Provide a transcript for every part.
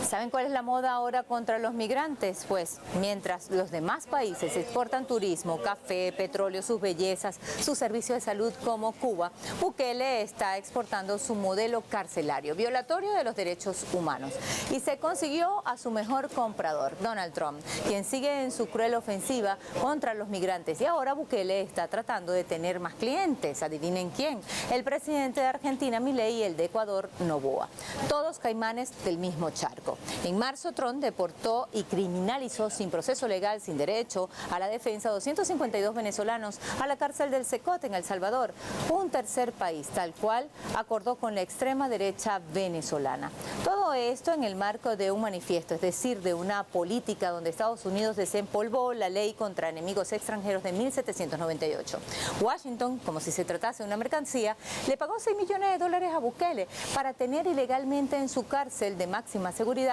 ¿Saben cuál es la moda ahora contra los migrantes? Pues mientras los demás países exportan turismo, café, petróleo, sus bellezas, sus servicios de salud como Cuba, Bukele está exportando su modelo carcelario, violatorio de los derechos humanos. Y se consiguió a su mejor comprador, Donald Trump, quien sigue en su cruel ofensiva contra los migrantes. Y ahora Bukele está tratando de tener más clientes. Adivinen quién. El presidente de Argentina, Milei, y el de Ecuador, Noboa. Todos caimanes del mismo charco. En marzo, Trump deportó y criminalizó sin proceso legal, sin derecho a la defensa, 252 venezolanos a la cárcel del Secot en El Salvador, un tercer país, tal cual acordó con la extrema derecha venezolana. Todo esto en el marco de un manifiesto, es decir, de una política donde Estados Unidos desempolvó la ley contra enemigos extranjeros de 1798. Washington, como si se tratase de una mercancía, le pagó $6 millones a Bukele para tener ilegalmente en su cárcel de máxima seguridad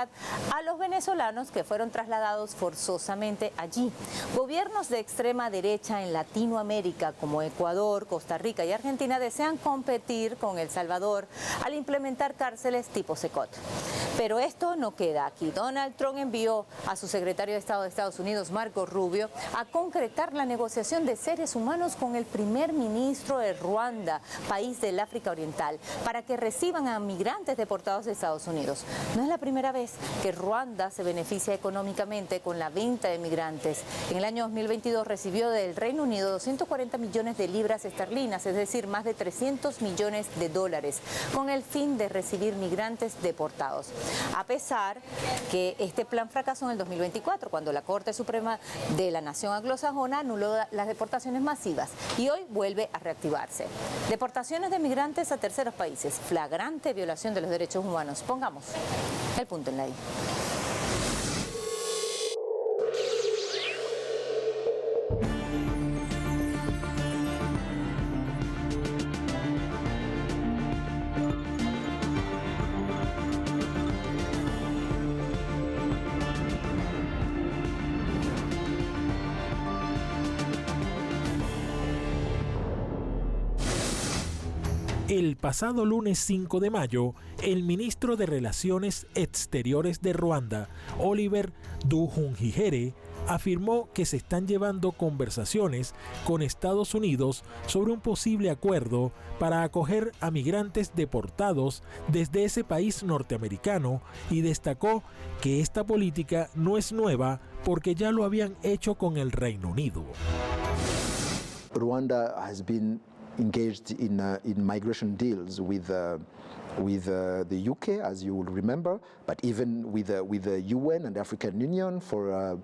a los venezolanos que fueron trasladados forzosamente allí. Gobiernos de extrema derecha en Latinoamérica como Ecuador, Costa Rica y Argentina desean competir con El Salvador al implementar cárceles tipo Secot. Pero esto no queda aquí. Donald Trump envió a su secretario de Estado de Estados Unidos, Marco Rubio, a concretar la negociación de seres humanos con el primer ministro de Ruanda, país del África Oriental, para que reciban a migrantes deportados de Estados Unidos. No es la primera vez que Ruanda se beneficia económicamente con la venta de migrantes. En el año 2022 recibió del Reino Unido 240 millones de libras esterlinas, es decir, más de 300 millones de dólares, con el fin de recibir migrantes deportados. A pesar que este plan fracasó en el 2024, cuando la Corte Suprema de la Nación Anglosajona anuló las deportaciones masivas y hoy vuelve a reactivarse. Deportaciones de migrantes a terceros países, flagrante violación de los derechos humanos. Pongamos el punto en la I. El pasado lunes 5 de mayo, el ministro de Relaciones Exteriores de Ruanda, Oliver Nduhungirehe, afirmó que se están llevando conversaciones con Estados Unidos sobre un posible acuerdo para acoger a migrantes deportados desde ese país norteamericano y destacó que esta política no es nueva porque ya lo habían hecho con el Reino Unido. Rwanda has been engaged in migration deals with the UK, as you will remember, but even with the UN and African Union for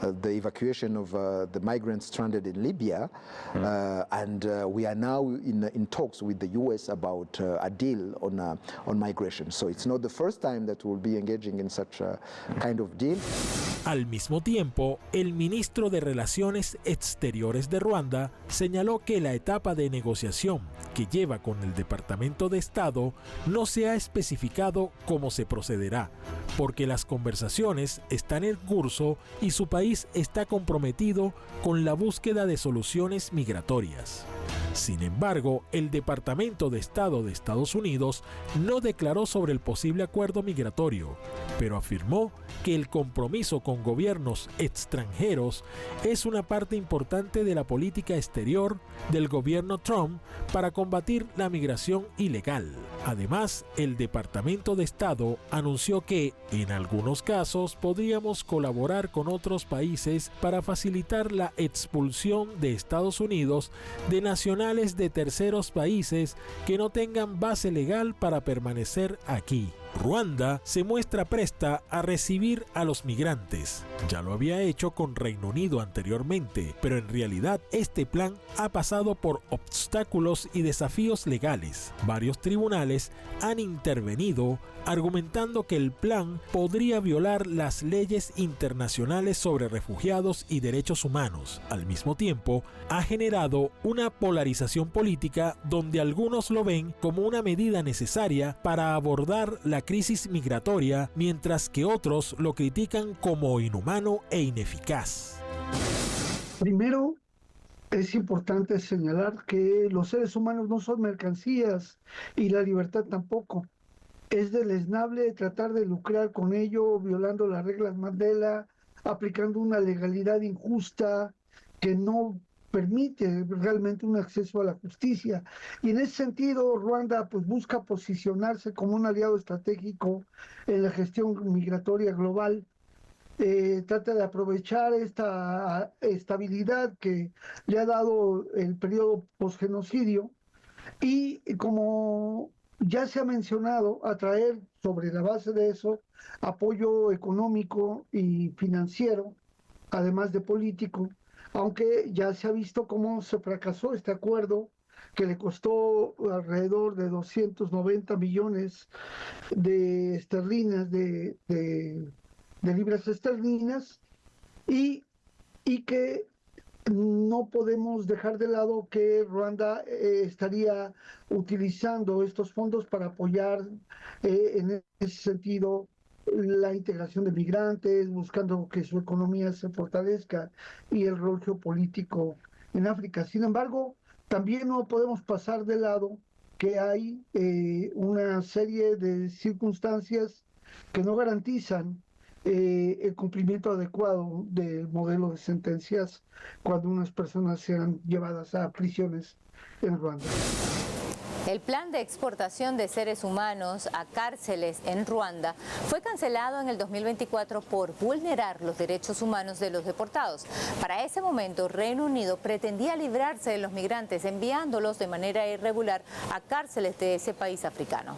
the evacuation of the migrants stranded in Libya, and we are now in talks with the US about a deal on migration. So it's not the first time that we'll be engaging in such a kind of deal. Al mismo tiempo, el ministro de Relaciones Exteriores de Ruanda señaló que la etapa de negociación que lleva con el Departamento de Estado no se ha especificado cómo se procederá, porque las conversaciones están en curso y su país está comprometido con la búsqueda de soluciones migratorias. Sin embargo, el Departamento de Estado de Estados Unidos no declaró sobre el posible acuerdo migratorio, pero afirmó que el compromiso con gobiernos extranjeros es una parte importante de la política exterior del gobierno Trump para combatir la migración ilegal. Además, el Departamento de Estado anunció que, en algunos casos, podríamos colaborar con otros países para facilitar la expulsión de Estados Unidos de nacionales de terceros países que no tengan base legal para permanecer aquí. Ruanda se muestra presta a recibir a los migrantes. Ya lo había hecho con Reino Unido anteriormente, pero en realidad este plan ha pasado por obstáculos y desafíos legales. Varios tribunales han intervenido argumentando que el plan podría violar las leyes internacionales sobre refugiados y derechos humanos. Al mismo tiempo, ha generado una polarización política donde algunos lo ven como una medida necesaria para abordar la crisis migratoria, mientras que otros lo critican como inhumano e ineficaz. Primero, es importante señalar que los seres humanos no son mercancías y la libertad tampoco. Es deleznable tratar de lucrar con ello, violando las reglas Mandela, aplicando una legalidad injusta que no permite realmente un acceso a la justicia. Y en ese sentido, Ruanda pues busca posicionarse como un aliado estratégico en la gestión migratoria global. Trata de aprovechar esta estabilidad que le ha dado el periodo posgenocidio y como ya se ha mencionado, atraer sobre la base de eso apoyo económico y financiero, además de político, aunque ya se ha visto cómo se fracasó este acuerdo que le costó alrededor de 290 millones de esterlinas, de libras esterlinas, y que no podemos dejar de lado que Ruanda estaría utilizando estos fondos para apoyar en ese sentido la integración de migrantes, buscando que su economía se fortalezca y el rol geopolítico en África. Sin embargo, también no podemos pasar de lado que hay una serie de circunstancias que no garantizan el cumplimiento adecuado del modelo de sentencias cuando unas personas sean llevadas a prisiones en Ruanda. El plan de exportación de seres humanos a cárceles en Ruanda fue cancelado en el 2024 por vulnerar los derechos humanos de los deportados. Para ese momento, Reino Unido pretendía librarse de los migrantes enviándolos de manera irregular a cárceles de ese país africano.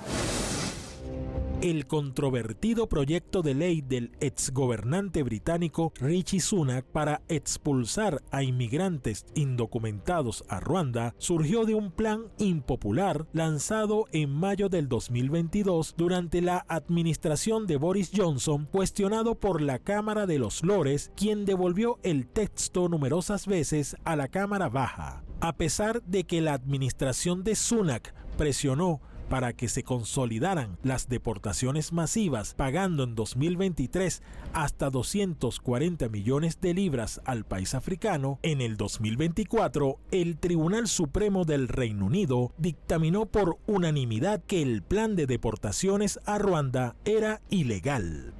El controvertido proyecto de ley del exgobernante británico Rishi Sunak para expulsar a inmigrantes indocumentados a Ruanda surgió de un plan impopular lanzado en mayo del 2022 durante la administración de Boris Johnson, cuestionado por la Cámara de los Lores, quien devolvió el texto numerosas veces a la Cámara Baja. A pesar de que la administración de Sunak presionó para que se consolidaran las deportaciones masivas, pagando en 2023 hasta 240 millones de libras al país africano, en el 2024 el Tribunal Supremo del Reino Unido dictaminó por unanimidad que el plan de deportaciones a Ruanda era ilegal.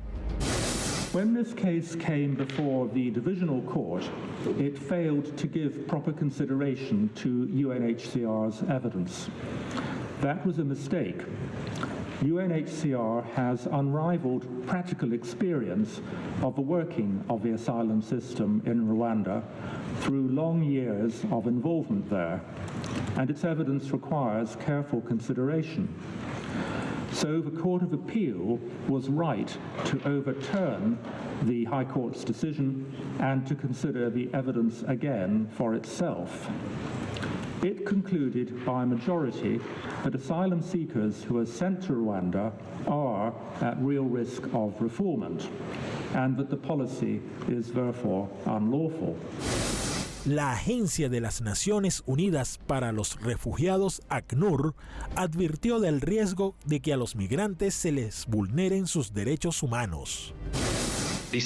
When this case came before the Divisional Court, it failed to give proper consideration to UNHCR's evidence. That was a mistake. UNHCR has unrivaled practical experience of the working of the asylum system in Rwanda through long years of involvement there, and its evidence requires careful consideration. So the Court of Appeal was right to overturn the High Court's decision and to consider the evidence again for itself. It concluded by a majority that asylum seekers who are sent to Rwanda are at real risk of refoulement, and that the policy is therefore unlawful. La Agencia de las Naciones Unidas para los Refugiados, ACNUR, advirtió del riesgo de que a los migrantes se les vulneren sus derechos humanos.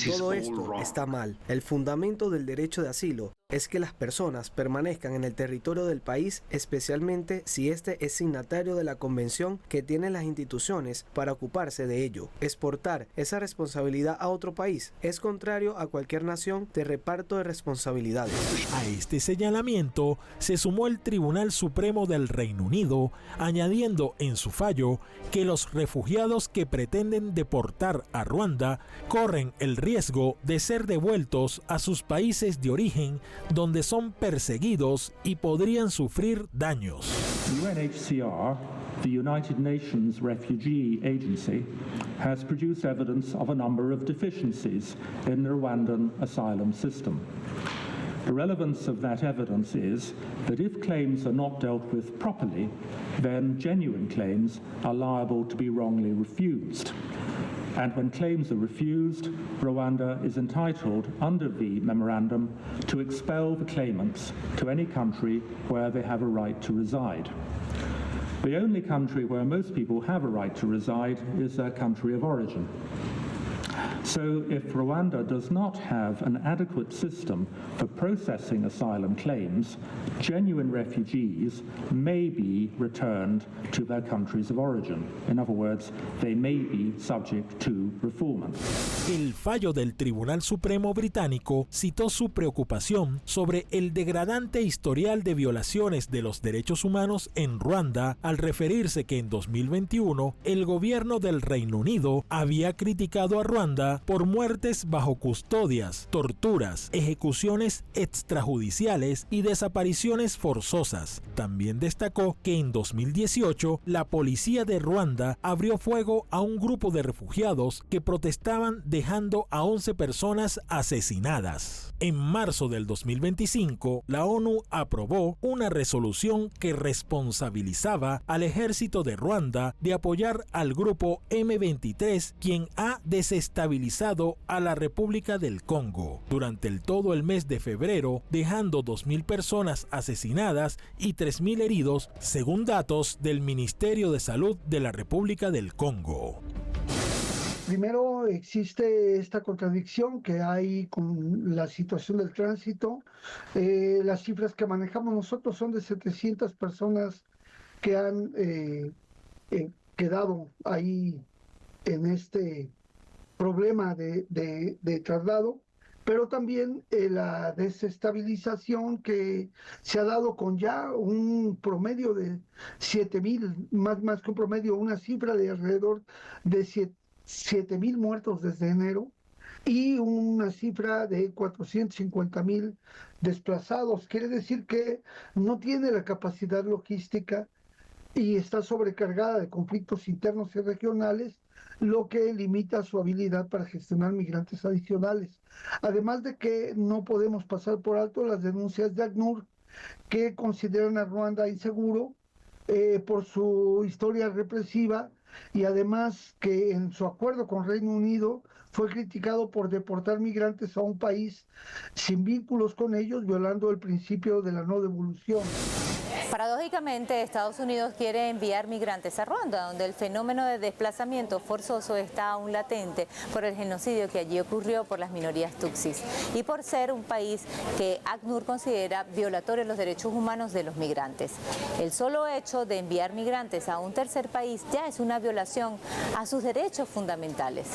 Todo esto está mal. El fundamento del derecho de asilo es que las personas permanezcan en el territorio del país, especialmente si este es signatario de la convención que tienen las instituciones para ocuparse de ello. Exportar esa responsabilidad a otro país es contrario a cualquier nación de reparto de responsabilidades. A este señalamiento se sumó el Tribunal Supremo del Reino Unido, añadiendo en su fallo que los refugiados que pretenden deportar a Ruanda corren el riesgo de ser devueltos a sus países de origen, donde son perseguidos y podrían sufrir daños. UNHCR, the United Nations Refugee Agency, has produced evidence of a number of deficiencies in the Rwandan asylum system. The relevance of that evidence is that if claims are not dealt with properly, then genuine claims are liable to be wrongly refused. And when claims are refused, Rwanda is entitled, under the memorandum, to expel the claimants to any country where they have a right to reside. The only country where most people have a right to reside is their country of origin. So if Rwanda does not have an adequate system for processing asylum claims, genuine refugees may be returned to their countries of origin. In other words, they may be subject to refoulement. El fallo del Tribunal Supremo británico citó su preocupación sobre el degradante historial de violaciones de los derechos humanos en Ruanda al referirse que en 2021 el gobierno del Reino Unido había criticado a Ruanda por muertes bajo custodias, torturas, ejecuciones extrajudiciales y desapariciones forzosas. También destacó que en 2018 la policía de Ruanda abrió fuego a un grupo de refugiados que protestaban dejando a 11 personas asesinadas. En marzo del 2025, la ONU aprobó una resolución que responsabilizaba al ejército de Ruanda de apoyar al grupo M23, quien ha desestabilizado a la República del Congo durante todo el mes de febrero, dejando 2.000 personas asesinadas y 3.000 heridos, según datos del Ministerio de Salud de la República del Congo. Primero, existe esta contradicción que hay con la situación del tránsito. Las cifras que manejamos nosotros son de 700 personas que han quedado ahí en este problema de traslado, pero también la desestabilización que se ha dado con ya un promedio de 7.000, más que un promedio, una cifra de alrededor de 7.000 muertos desde enero y una cifra de 450.000 desplazados. Quiere decir que no tiene la capacidad logística y está sobrecargada de conflictos internos y regionales, lo que limita su habilidad para gestionar migrantes adicionales. Además de que no podemos pasar por alto las denuncias de ACNUR, que consideran a Ruanda inseguro por su historia represiva, y además que en su acuerdo con Reino Unido fue criticado por deportar migrantes a un país sin vínculos con ellos, violando el principio de la no devolución. Paradójicamente, Estados Unidos quiere enviar migrantes a Ruanda, donde el fenómeno de desplazamiento forzoso está aún latente por el genocidio que allí ocurrió por las minorías tutsis y por ser un país que ACNUR considera violatorio de los derechos humanos de los migrantes. El solo hecho de enviar migrantes a un tercer país ya es una violación a sus derechos fundamentales.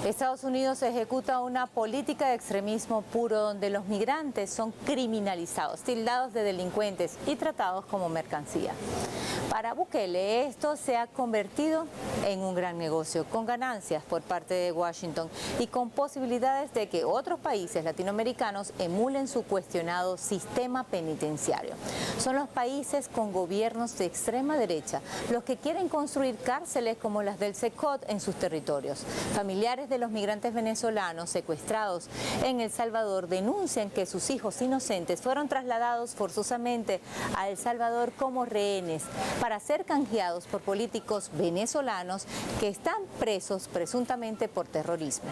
Estados Unidos ejecuta una política de extremismo puro donde los migrantes son criminalizados, tildados de delincuentes y tratados como mercancía. Para Bukele, esto se ha convertido en un gran negocio, con ganancias por parte de Washington y con posibilidades de que otros países latinoamericanos emulen su cuestionado sistema penitenciario. Son los países con gobiernos de extrema derecha los que quieren construir cárceles como las del CECOT en sus territorios. Familiares de los migrantes venezolanos secuestrados en El Salvador denuncian que sus hijos inocentes fueron trasladados forzosamente a El Salvador como rehenes para ser canjeados por políticos venezolanos que están presos presuntamente por terrorismo.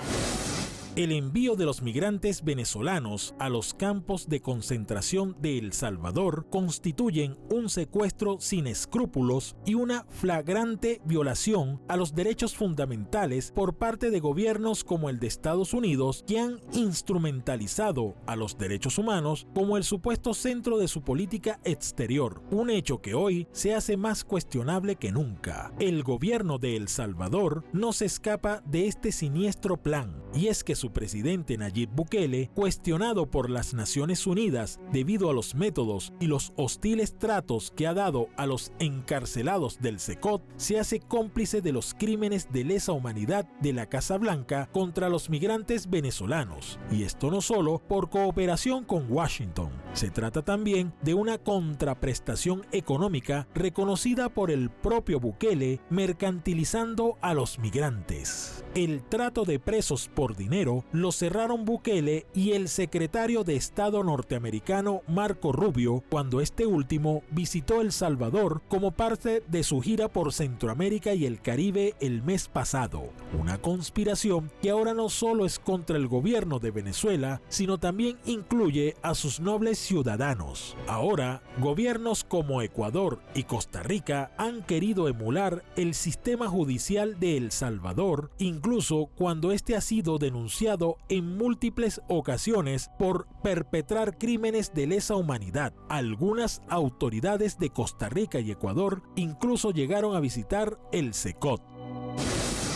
El envío de los migrantes venezolanos a los campos de concentración de El Salvador constituyen un secuestro sin escrúpulos y una flagrante violación a los derechos fundamentales por parte de gobiernos como el de Estados Unidos, que han instrumentalizado a los derechos humanos como el supuesto centro de su política exterior, un hecho que hoy se hace más cuestionable que nunca. El gobierno de El Salvador no se escapa de este siniestro plan, y es que su su presidente Nayib Bukele, cuestionado por las Naciones Unidas debido a los métodos y los hostiles tratos que ha dado a los encarcelados del CECOT, se hace cómplice de los crímenes de lesa humanidad de la Casa Blanca contra los migrantes venezolanos. Y esto no solo por cooperación con Washington. Se trata también de una contraprestación económica reconocida por el propio Bukele, mercantilizando a los migrantes. El trato de presos por dinero lo cerraron Bukele y el secretario de Estado norteamericano Marco Rubio cuando este último visitó El Salvador como parte de su gira por Centroamérica y el Caribe el mes pasado. Una conspiración que ahora no solo es contra el gobierno de Venezuela, sino también incluye a sus nobles ciudadanos. Ahora, gobiernos como Ecuador y Costa Rica han querido emular el sistema judicial de El Salvador, incluso cuando este ha sido denunciado en múltiples ocasiones por perpetrar crímenes de lesa humanidad. Algunas autoridades de Costa Rica y Ecuador incluso llegaron a visitar el CECOT.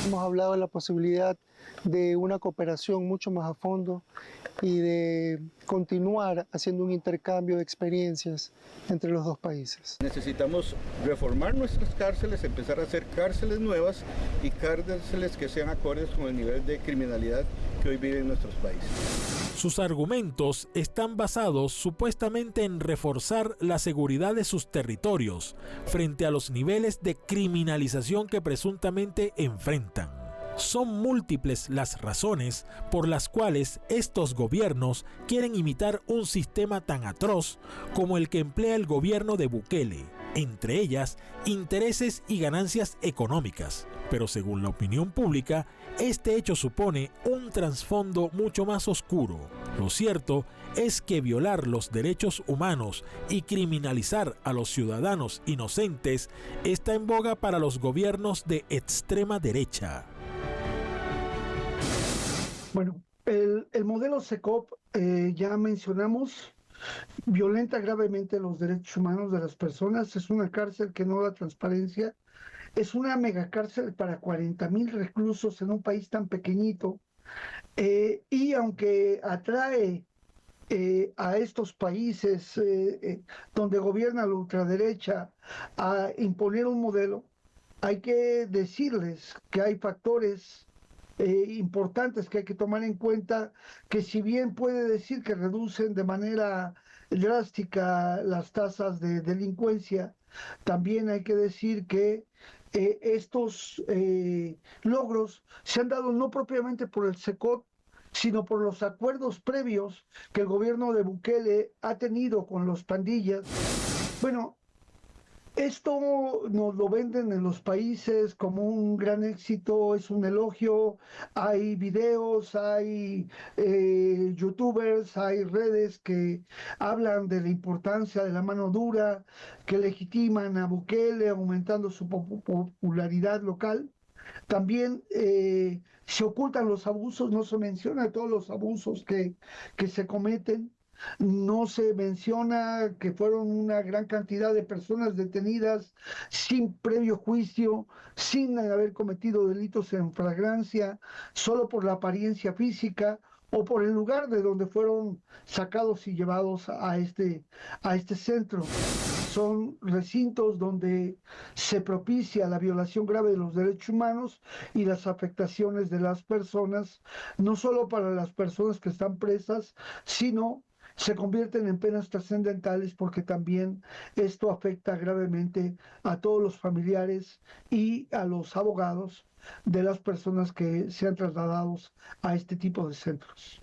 Hemos hablado de la posibilidad de una cooperación mucho más a fondo y de continuar haciendo un intercambio de experiencias entre los dos países. Necesitamos reformar nuestras cárceles, empezar a hacer cárceles nuevas y cárceles que sean acordes con el nivel de criminalidad que hoy vive en nuestros países. Sus argumentos están basados supuestamente en reforzar la seguridad de sus territorios frente a los niveles de criminalización que presuntamente enfrentan. Son múltiples las razones por las cuales estos gobiernos quieren imitar un sistema tan atroz como el que emplea el gobierno de Bukele, entre ellas intereses y ganancias económicas. Pero según la opinión pública, este hecho supone un trasfondo mucho más oscuro. Lo cierto es que violar los derechos humanos y criminalizar a los ciudadanos inocentes está en boga para los gobiernos de extrema derecha. Bueno, el modelo CECOP, ya mencionamos, violenta gravemente los derechos humanos de las personas. Es una cárcel que no da transparencia. Es una megacárcel para 40,000 reclusos en un país tan pequeñito. Y aunque atrae a estos países donde gobierna la ultraderecha a imponer un modelo, hay que decirles que hay factores importantes que hay que tomar en cuenta, que si bien puede decir que reducen de manera drástica las tasas de delincuencia, también hay que decir que estos logros se han dado no propiamente por el CECOT, sino por los acuerdos previos que el gobierno de Bukele ha tenido con los pandillas. Bueno, esto nos lo venden en los países como un gran éxito, es un elogio, hay videos, hay youtubers, hay redes que hablan de la importancia de la mano dura, que legitiman a Bukele, aumentando su popularidad local. También se ocultan los abusos, no se menciona todos los abusos que se cometen. No se menciona que fueron una gran cantidad de personas detenidas sin previo juicio, sin haber cometido delitos en flagrancia, solo por la apariencia física o por el lugar de donde fueron sacados y llevados a este centro. Son recintos donde se propicia la violación grave de los derechos humanos y las afectaciones de las personas, no solo para las personas que están presas, sino se convierten en penas trascendentales porque también esto afecta gravemente a todos los familiares y a los abogados de las personas que sean trasladados a este tipo de centros.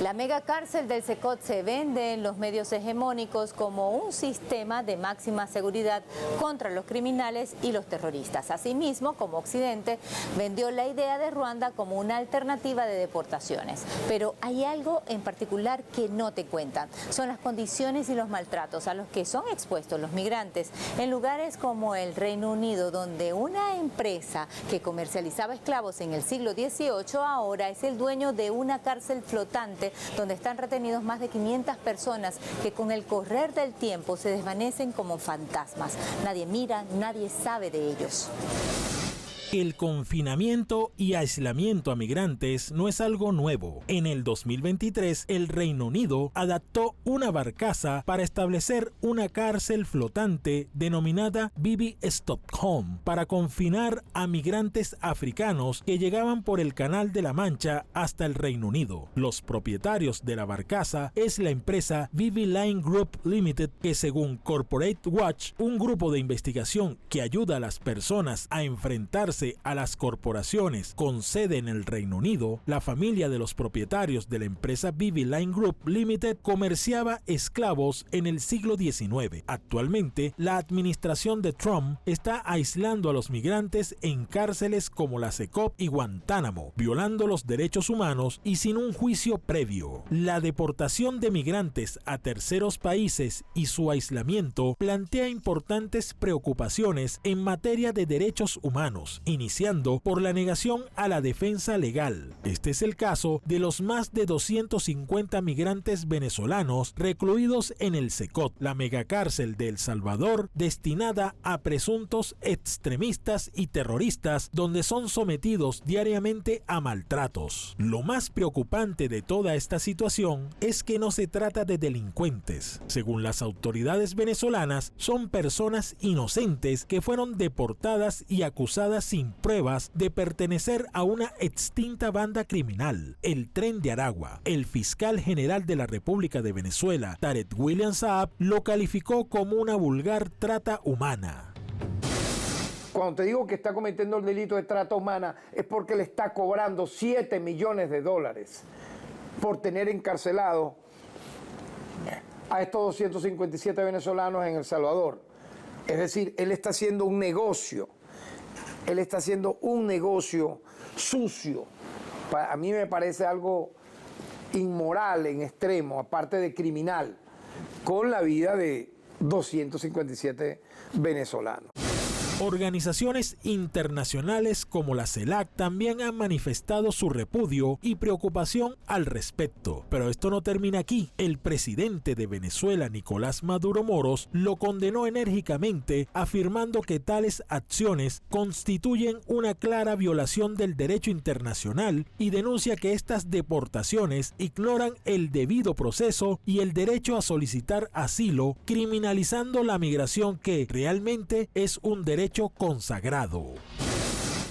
La megacárcel del CECOT se vende en los medios hegemónicos como un sistema de máxima seguridad contra los criminales y los terroristas. Asimismo, como Occidente, vendió la idea de Ruanda como una alternativa de deportaciones. Pero hay algo en particular que no te cuentan. Son las condiciones y los maltratos a los que son expuestos los migrantes en lugares como el Reino Unido, donde una empresa que comercializaba esclavos en el siglo XVIII ahora es el dueño de una cárcel flotante donde están retenidos más de 500 personas que con el correr del tiempo se desvanecen como fantasmas. Nadie mira, nadie sabe de ellos. El confinamiento y aislamiento a migrantes no es algo nuevo. En el 2023, el Reino Unido adaptó una barcaza para establecer una cárcel flotante denominada Bibi Stockholm para confinar a migrantes africanos que llegaban por el Canal de la Mancha hasta el Reino Unido. Los propietarios de la barcaza es la empresa Bibi Line Group Limited, que según Corporate Watch, un grupo de investigación que ayuda a las personas a enfrentarse a las corporaciones con sede en el Reino Unido, la familia de los propietarios de la empresa Bibi Line Group Limited comerciaba esclavos en el siglo XIX. Actualmente, la administración de Trump está aislando a los migrantes en cárceles como la Secop y Guantánamo, violando los derechos humanos y sin un juicio previo. La deportación de migrantes a terceros países y su aislamiento plantea importantes preocupaciones en materia de derechos humanos, iniciando por la negación a la defensa legal. Este es el caso de los más de 250 migrantes venezolanos recluidos en el Secot, la megacárcel de El Salvador destinada a presuntos extremistas y terroristas, donde son sometidos diariamente a maltratos. Lo más preocupante de toda esta situación es que no se trata de delincuentes. Según las autoridades venezolanas, son personas inocentes que fueron deportadas y acusadas sin pruebas de pertenecer a una extinta banda criminal, el Tren de Aragua. El fiscal general de la República de Venezuela, Tarek William Saab, lo calificó como una vulgar trata humana. Cuando te digo que está cometiendo el delito de trata humana es porque le está cobrando $7 millones por tener encarcelado a estos 257 venezolanos en El Salvador. Es decir, él está haciendo un negocio. Él está haciendo un negocio sucio. A mí me parece algo inmoral en extremo, aparte de criminal, con la vida de 257 venezolanos. Organizaciones internacionales como la CELAC también han manifestado su repudio y preocupación al respecto. Pero esto no termina aquí. El presidente de Venezuela, Nicolás Maduro Moros, lo condenó enérgicamente, afirmando que tales acciones constituyen una clara violación del derecho internacional y denuncia que estas deportaciones ignoran el debido proceso y el derecho a solicitar asilo, criminalizando la migración que realmente es un derecho consagrado.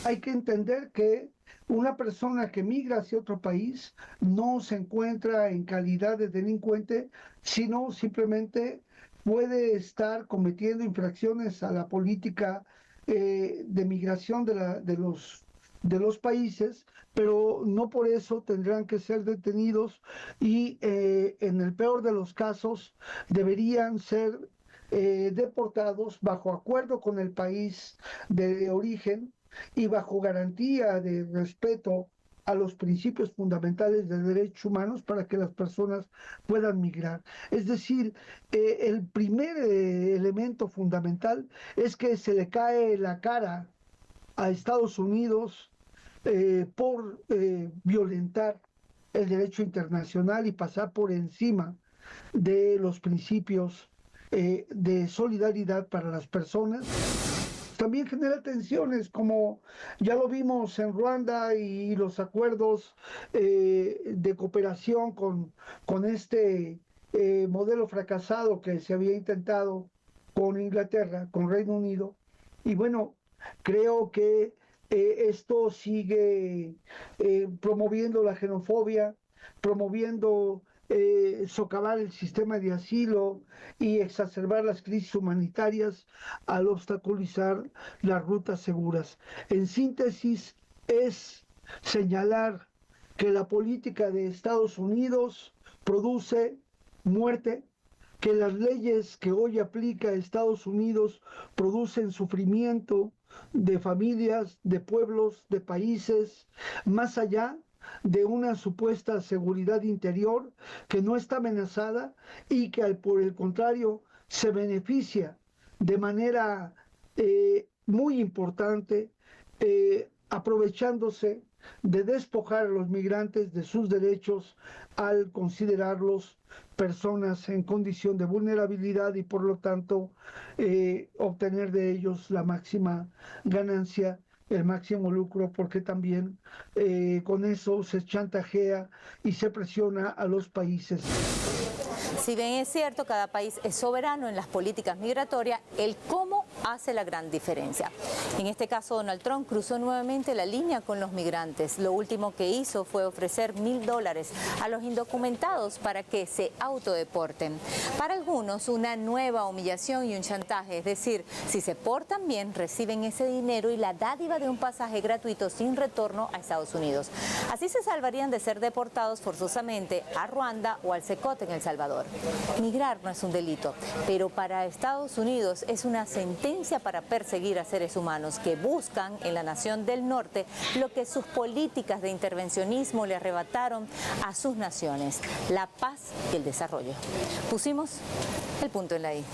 Hay que entender que una persona que migra hacia otro país no se encuentra en calidad de delincuente, sino simplemente puede estar cometiendo infracciones a la política de migración de los países, pero no por eso tendrán que ser detenidos y en el peor de los casos deberían ser deportados bajo acuerdo con el país de origen y bajo garantía de respeto a los principios fundamentales de derechos humanos para que las personas puedan migrar. Es decir, el primer elemento fundamental es que se le cae la cara a Estados Unidos por violentar el derecho internacional y pasar por encima de los principios de solidaridad para las personas. También genera tensiones, como ya lo vimos en Ruanda y los acuerdos de cooperación con este modelo fracasado que se había intentado con Inglaterra, con Reino Unido. Y bueno, creo que esto sigue promoviendo la xenofobia, promoviendo socavar el sistema de asilo y exacerbar las crisis humanitarias al obstaculizar las rutas seguras. En síntesis, es señalar que la política de Estados Unidos produce muerte, que las leyes que hoy aplica Estados Unidos producen sufrimiento de familias, de pueblos, de países, más allá de una supuesta seguridad interior que no está amenazada y que por el contrario se beneficia de manera muy importante aprovechándose de despojar a los migrantes de sus derechos al considerarlos personas en condición de vulnerabilidad y por lo tanto obtener de ellos la máxima ganancia el máximo lucro, porque también con eso se chantajea y se presiona a los países. Si bien es cierto, cada país es soberano en las políticas migratorias, el cómo hace la gran diferencia. En este caso, Donald Trump cruzó nuevamente la línea con los migrantes. Lo último que hizo fue ofrecer $1,000 a los indocumentados para que se autodeporten. Para algunos, una nueva humillación y un chantaje, es decir, si se portan bien, reciben ese dinero y la dádiva de un pasaje gratuito sin retorno a Estados Unidos. Así se salvarían de ser deportados forzosamente a Ruanda o al Secote en El Salvador. Migrar no es un delito, pero para Estados Unidos es una sentencia para perseguir a seres humanos que buscan en la nación del norte lo que sus políticas de intervencionismo le arrebataron a sus naciones, la paz y el desarrollo. Pusimos el punto en la I.